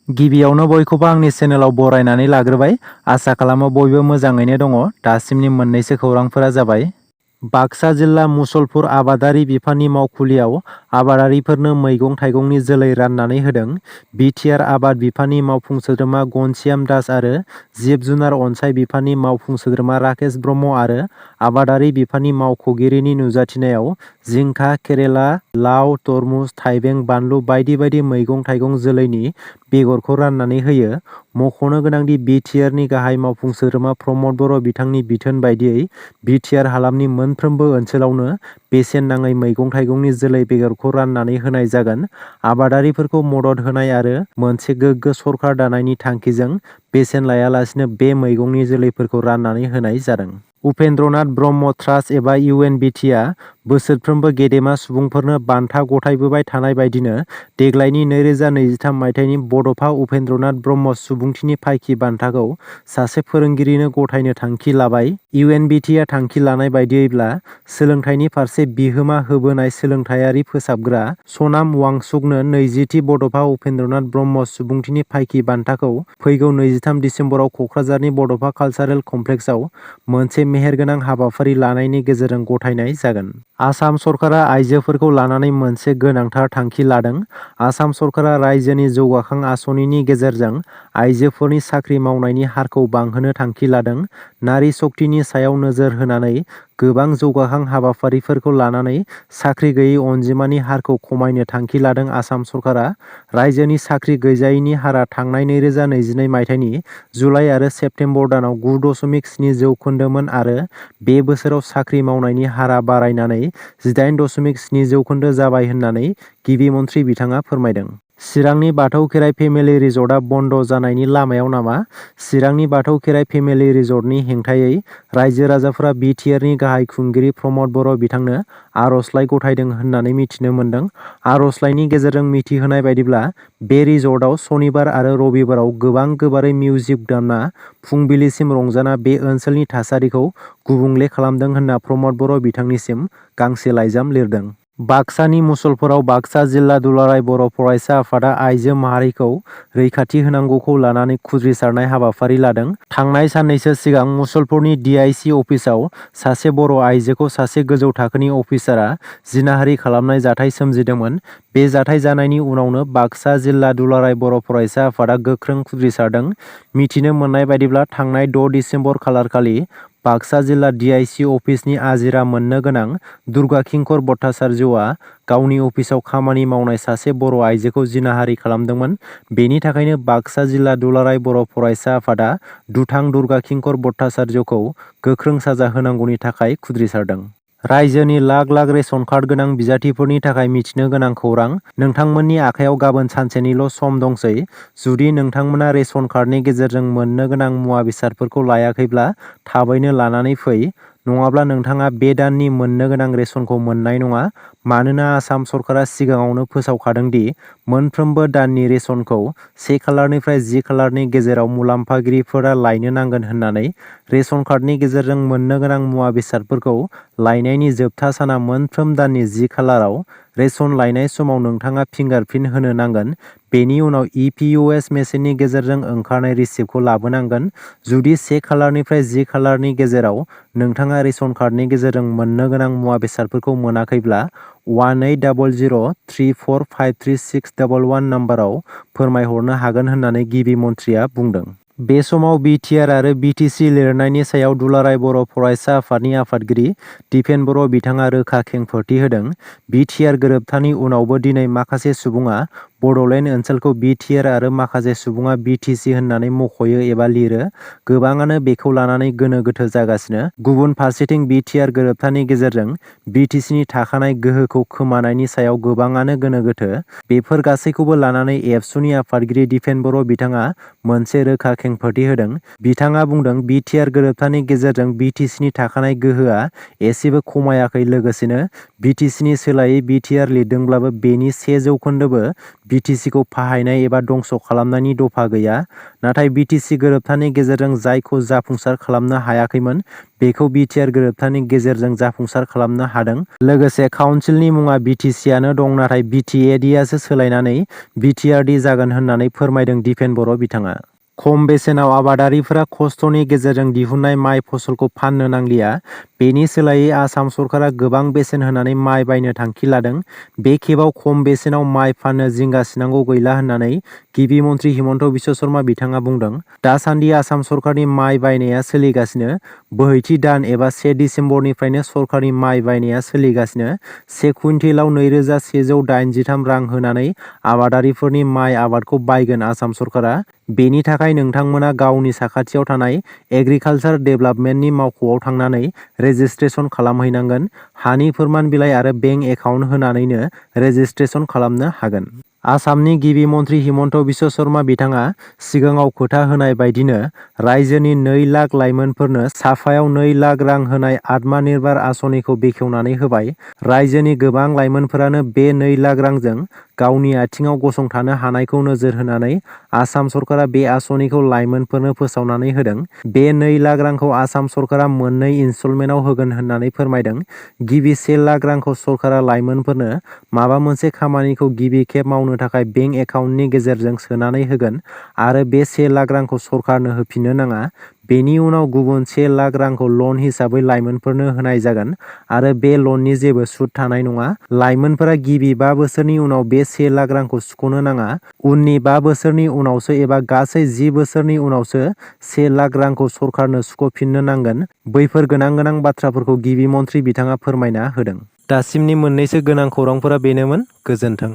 गिबियावनो बयखौबो आंनि चेनेलाव बरायनानै लाग्रोबाय। आसा खालामो बयबो मोजाङैनो दङ। दासिमनि मोननैसो खौरांफोरा जाबाय। बाक्सा जिल्ला मुसलपुर आबादारि बिफाननि मावखुलियाव आबादारिफोरनो मैगं थाइगंनि जोलै राननानै होदों। बिटिआर आबाद बिफाननि मावफुं सोद्रोमा घनश्याम दास आरो जिब जुनार अनसाइ बिफाननि मावफुं सोद्रोमा राकेश ब्रह्म आरो आबादारि बिफाननि मावख'गिरिनि नुजाथिनायाव जिंखा, केरेला, लाव, तरमुज, थाइबें, बानलु बायदि बायदि मैगं थाइगं जोलैनि बेगरखौ राननानै होयो। मख'नो गोनांदि बिटिआरनि गाहाय मावफुं सोद्रोमा प्रमद बर' बिथांनि बिथोन बायदियै बिटिआर हालामनि मोनफ्रोमबो ओनसोलावनो बेसेन नाङै मैगं थाइगंनि जोलै बेगरखौ राननानै होनाय जागोन। आबादारिफोरखौ मदद होनाय आरो मोनसे गोग्गो सरकार दानायनि थांखिजों बेसेन लायालासिनो बे मैगंनि जोलैफोरखौ राननानै होनाय जादों। उपेन्द्रनाथ ब्रह्म ट्रास्ट एबा इउएनबिटिआ बोसोरफ्रोमबो गेदेमा सुबुंफोरनो बान्था गथायबोबाय थानाय बायदिनो देग्लायनि 2023 मायथाइनि बड'फा उपेन्द्रनाथ ब्रह्म सुबुंथिनि फायखि बान्थाखौ सासे फोरोंगिरिनो गथायनो थांखि लाबाय। इउएनबिटिआ थांखि लानाय बायदियैब्ला सोलोंथाइनि फारसे बिहोमा होबोनाय सोलोंथाइयारि फोसाबग्रा सनाम वांचुकनो 20थि बड'फा उपेन्द्रनाथ ब्रह्म सुबुंथिनि फायखि बान्थाखौ फैगौ 23 दिसेम्बराव क'क्राझारनि बड'फा कालचारेल कमप्लेक्सआव मोनसे मेहेरगोनां हाबाफारि लानायनि गेजेरजों गथायनाय जागोन। आसाम सरकारा आइजोफोरखौ लानानै मोनसे गोनांथार थांखि लादों। आसाम सरकारा रायजोनि जौगाखां आसनिनि गेजेरजों आइजोफोरनि साख्रि मावनायनि हारखौ बांहोनो थांखि लादों। नारी शक्तिनि सायाव नोजोर होनानै गोबां जौगाखां हाबाफारिफोरखौ लानानै साख्रि गैयै अनजिमानि हारखौ खमायनो थांखि लादों। आसाम सरकारा रायजोनि साख्रि गैजायैनि हारा थांनाय 2022 मायथाइनि जुलाइ आरो सेप्तेम्बर दानाव 9.7% आरो बे बोसोराव साख्रि मावनायनि हारा बारायनानै 18.7% जाबाय होननानै गिबि मन्थ्रि बिथाङा फोरमायदों। चिरांनि बाथौ खेराइ फेमिलि रिजर्टआ बन्द जानायनि लामायाव नामा? चिरांनि बाथौ खेराइ फेमिलि रिजर्टनि हेंथायै रायजो राजाफोरा बिटिआरनि गाहाय खुंगिरि प्रमद बर' बिथांनो आर'जलाइ गथायदों होननानै मिथिनो मोन्दों। आर'जलाइनि गेजेरजों मिथिहोनाय बायदिब्ला बे रिजर्टआव सनिबार आरो रबिबाराव गोबारै मिउजिक दामना फुंबिलिसिम रंजाना बे ओनसोलनि थासारिखौ गुबुंले खालामदों होनना प्रमद बर' बिथांनिसिम गांसे लाइजाम लिरदों। बाक्सानि मुसलपुराव बाक्सा जिल्ला दुलाराय बर' फरायसा आफादा आइजो माहारिखौ रैखाथि होनांगौखौ लानानै खुद्रिसारनाय हाबाफारि लादों। थांनाय साननैसो सिगां मुसलपुरनि डिआइसि अफिसाव सासे बर' आइजोखौ सासे गोजौ थाखोनि अफिसारा जिनाहारि खालामनाय जाथाय सोमजिदोंमोन। बे जाथाय जानायनि उनावनो बाक्सा जिल्ला दुलाराय बर' फरायसा आफादा गोख्रों खुद्रिसारदों। मिथिनो मोननाय बायदिब्ला थांनाय 6 दिसेम्बर खालारखालि बाक्सा जिल्ला डिआइसि अफिसनि आजिरा मोननो गोनां दुर्गा किंकर भट्टाचार्यआ गावनि अफिसाव खामानि मावनाय सासे बर' आइजोखौ जिनाहारि खालामदोंमोन। बेनि थाखायनो बाक्सा जिल्ला दुलाराय बर' फरायसा आफादा दुथां दुर्गा किंकर भट्टाचार्यखौ गोख्रों साजा होनांगौनि थाखाय खुद्रिसारदों। रायजोनि लाख लाख रेशन कार्ड गोनां बिजाथिफोरनि थाखाय मिथिनो गोनां खौरां। नोंथांमोननि आखायाव गाबोन सानसेनिल' सम दंसै। जुदि नोंथांमोना रेशन कार्डनि गेजेरजों मोननो गोनां मुवा बेसादफोरखौ लायाखैब्ला थाबैनो लानानै फै। नङाब्ला नोंथाङा बे दाननि मोननो गोनां रेशनखौ मोननाय नङा। मानोना आसाम सरकारा सिगाङावनो फोसावखादों दि मोनफ्रोमबो दाननि रेशनखौ 1 खालारनिफ्राय 10 खालारनि गेजेराव मुलाम्फागिरिफोरा लायनो नांगोन होननानै। रेशन कार्डनि गेजेरजों मोननो गोनां मुवा बेसादफोरखौ लायनायनि जोबथा साना मोनफ्रोम दाननि 10 खालाराव। रेशन लायनाय समाव नोंथाङा फिंगारप्रिन्ट होनो नांगोन। बेनि उनाव इपिइउएस मेसिननि गेजेरजों ओंखारनाय रिसिप्टखौ लाबोनांगोन। जुदि 1 खालारनिफ्राय 10 खालारनि गेजेराव नोंथाङा रेशन कार्डनि गेजेरजों मोननो गोनां मुवा बेसादफोरखौ मोनाखैब्ला 180034533611 नम्बराव फोरमायहरनो हागोन होननानै गिबि मन्थ्रिया बुंदों। बे समाव बिटिआर आरो बिटिसि लिरनायनि सायाव दुलाराय बर' फरायसा आफादनि आफादगिरि दिपेन बर' बिथाङा रोखा खेंफोरथि होदों। बिटिआर गोरोबथानि उनावबो दिनै माखासे सुबुङा बड'लेण्ड ओनसोलखौ बिटिआर आरो माखासे सुबुङा बिटिसि होननानै मख'यो एबा लिरो। गोबाङानो बेखौ लानानै गोनो गोथो जागासिनो। गुबुन फारसेथिं बिटिआर गोरोबथानि गेजेरजों बिटिसिनि थाखानाय गोहोखौ खोमानायनि सायाव गोबाङानो गोनो गोथो। बेफोर गासैखौबो लानानै एबसुनि आफादगिरि दिपेन बर' बिथाङा मोनसे रोखा खेंफोरथि होदों। बिथाङा बुंदों बिटिआर गोरोबथानि गेजेरजों बिटिसिनि थाखानाय गोहोआ एसेबो खमायाखै। लोगोसेनो बिटिसिनि सोलायै बिटिआर लिरदोंब्लाबो बेनि 1% बिटिसिखौ फाहायनाय एबा दंस' खालामनायनि दफा गैया। नाथाय बिटिसि गोरोबथानि गेजेरजों जायखौ जाफुंसार खालामनो हायाखैमोन बेखौ बिटिआर गोरोबथानि गेजेरजों जाफुंसार खालामनो हादों। लोगोसे काउन्सिलनि मुङा बिटिसिआनो दं, नाथाय बिटिएडिआसो सोलायनानै बिटिआरडि जागोन होननानै फोरमायदों दिपेन बर' बिथाङा। खम बेसेनाव आबादारिफोरा खस्थ'नि गेजेरजों दिहुननाय माइ फसलखौ फाननो नांलिया। बेनि सोलायै आसाम सरकारा गोबां बेसेन होनानै माइ बायनो थांखि लादों। बे खेबाव खम बेसेनाव माइ फाननो जिंगासिनांगौ गैला होननानै गिबि मन्थ्रि हिमन्त बिश्व शर्मा बिथाङा बुंदों। दासान्दि आसाम सरकारनि माइ बायनाया सोलिगासिनो। बोहैथि दान एबा 1 दिसेम्बरनिफ्रायनो सरकारनि माइ बायनाया सोलिगासिनो। 1 कुइन्टेलाव 2,183 रां होनानै आबादारिफोरनि माइ आबादखौ बायगोन आसाम सरकारा। बेनि थाखाय नोंथांमोना गावनि साखाथियाव थानाय एग्रिकालचार डेभेलपमेन्टनि मावख'आव थांनानै रेजिस्ट्रेसन खालामहैनांगोन। हानि फोरमान बिलाइ आरो बेंक एकाउन्ट होनानैनो रेजिस्ट्रेसन खालामनो हागोन। आसामनि गिबि मन्थ्रि हिमन्त बिश्व शर्मा बिथाङा सिगाङाव खोथा होनाय बायदिनो रायजोनि 2 लाख लाइमोनफोरनो साफायाव 2 लाख रां होनाय आत्मनिर्भर आसनिखौ बेखेवनानै होबाय। रायजोनि गोबां लाइमोनफोरानो बे 2 लाख रांजों गावनि आथिङाव गसंथानो हानायखौ नोजोर होनानै आसाम सरकारा बे आसनिखौ लाइमोनफोरनो फोसावनानै होदों। बे 2 लाख रांखौ आसाम सरकारा मोननै इनस्टलमेन्टआव होगोन होननानै फोरमायदों। गिबि 1 लाख रांखौ सरकारा लाइमोनफोरनो माबा मोनसे खामानिखौ गिबि खेब मावनो थाखाय बेंक एकाउन्टनि गेजेरजों सोनानै होगोन आरो बे 1 लाख रांखौ सरकारनो होफिननो नाङा। बेनि उनाव गुबुन 1 लाख रांखौ लन हिसाबै लाइमोनफोरनो होनाय जागोन आरो बे लननि जेबो सुद थानाय नङा। लाइमोनफोरा गिबि 5 बोसोरनि उनाव बे 1 लाख रांखौ सुख'नो नाङा। उननि 5 बोसोरनि उनावसो एबा गासै 10 बोसोरनि उनावसो 1 लाख रांखौ सरकारनो सुख'फिननो नांगोन। बैफोर गोनां बाथ्राफोरखौ गिबि मन्थ्रि बिथाङा फोरमायना होदों। दासिमनि मोननैसो गोनां खौरांफोरा बेनोमोन। गोजोन्थों।